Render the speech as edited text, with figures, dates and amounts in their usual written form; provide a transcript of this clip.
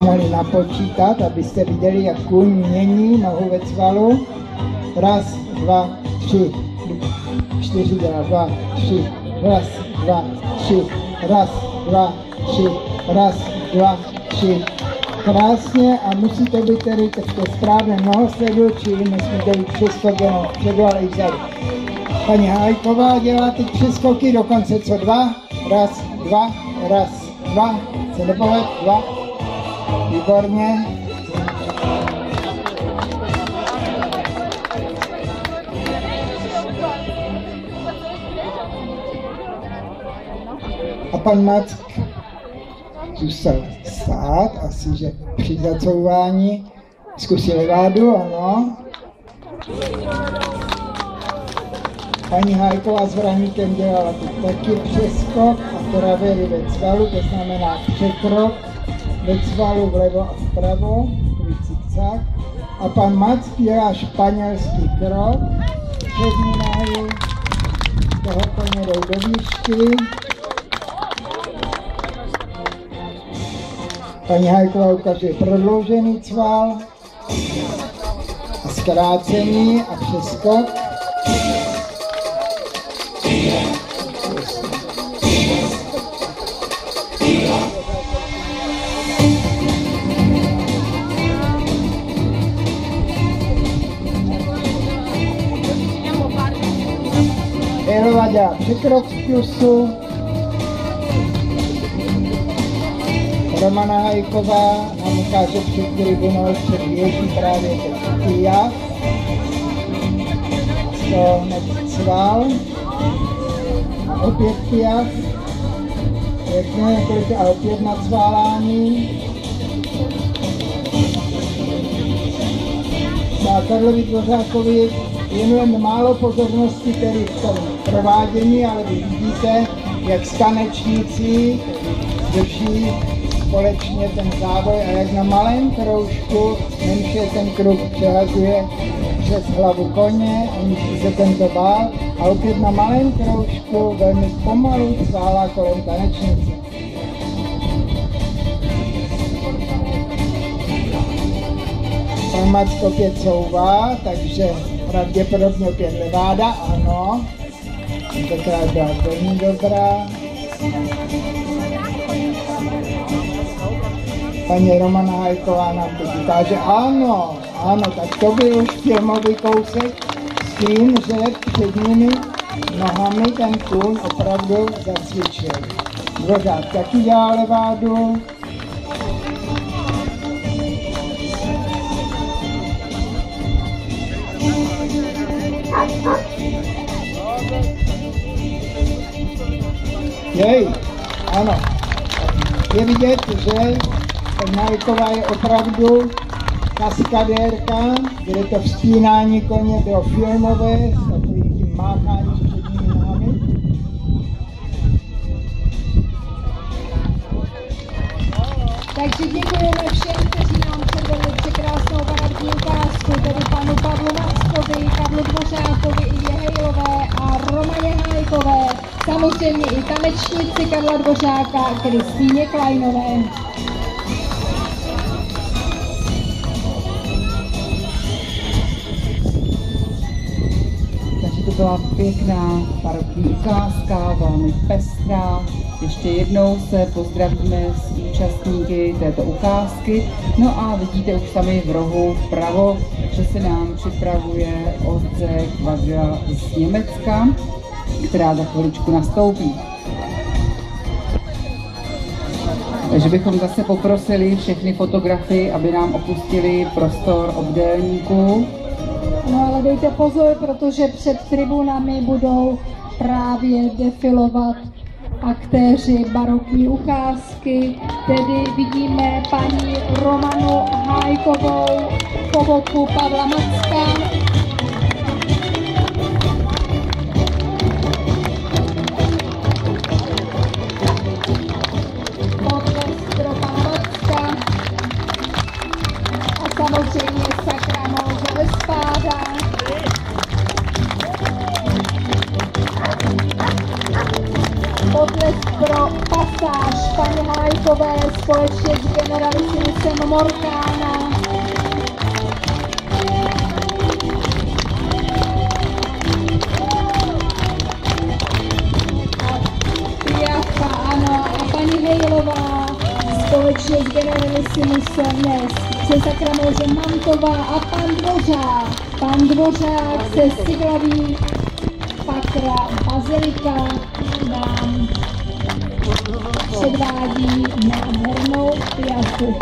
mohli napočítat, abyste viděli, jak kůň mění nohu ve cvalu. Raz, dva, tři, 4 dělá, 2, 3, raz, 2, 3, raz, 2, 3, raz, 2, 3. Krásně a musí to být tedy v té správné nohosledu, čili nesmíte jít přeskok jenom předu, ale i vzadu. Paní Hajková dělá teď přeskoky, dokonce co 2, raz, 2, raz, 2, se nepohled, 2, výborně. A pan Mack zůstal stát, asi že při zacouvání zkusí levádu, ano. Paní Hajková s Vraníkem dělala taky přeskok a travery ve cvalu, to znamená překrok ve cvalu vlevo a vpravo, takový cikcák. A pan Mack dělá španělský krok, přední nohy toho koně jdou do výšky. Paní Hajková ukazuje prodloužený cval a zkrácení a přeskok. Jehova dělá překrok z plusu. Romana Hajková nám ukáže před tribunou, před věží právě teď Pia. To hned cval. A opět Pia. Pěkně, několik a opět na cválání. A Karlovi Dvořákovi věnujeme málo pozornosti tedy v tom provádění, ale vy vidíte, jak stanečníci drží společně ten závoj a jak na malém kroužku menší ten kruh přehazuje přes hlavu koně, aniž se tento bál a opět na malém kroužku velmi pomalu cválá kolem tanečnice. Pan Mack opět couvá, takže pravděpodobně opět leváda, ano. Tentokrát byla velmi dobrá. Paní Romana Hajková nám teď ukáže, ano, tak to byl už filmový kousek s tím, že před nimi nohami ten kůň opravdu zacvičil. Dvořák taky dělá levádu. Jej, ano. Je vidět, že paní Hajková je opravdu kaskadérka, kde to vzpínání koně bylo filmové, s takovým tím mácháním předními nohami. Takže děkujeme všem, kteří nám předvedli překrásnou barevnou ukázku, tedy panu Pavlu Mackovi, Karlu Dvořákovi, Ilje Hejlové a Romaně Hajkové. Samozřejmě i tanečnici Karla Dvořáka a Kristýně Kleinové. Takže to byla pěkná barokní ukázka, velmi pestrá. Ještě jednou se pozdravíme s účastníky této ukázky. No a vidíte už sami v rohu vpravo, že se nám připravuje Ozdřej Kvadra z Německa, která za chviličku nastoupí. Takže bychom zase poprosili všechny fotografy, aby nám opustili prostor obdélníku. No ale dejte pozor, protože před tribunami budou právě defilovat aktéři barokní ukázky. Tedy vidíme paní Romanu Hajkovou po boku Pavla Macka. Samozřejmě Sakramol ze Spáda. Potlesk pro pasáž paní Hajkové společně s generalisimem Morkána. Piaffa, ano, a paní Hejlová společně s Generalissimusem dnes se Sakramoře Mantová a pan Dvořák. Pan Dvořák se Siglaví Pakra Bazilika nám předvádí nádhernou piaffu.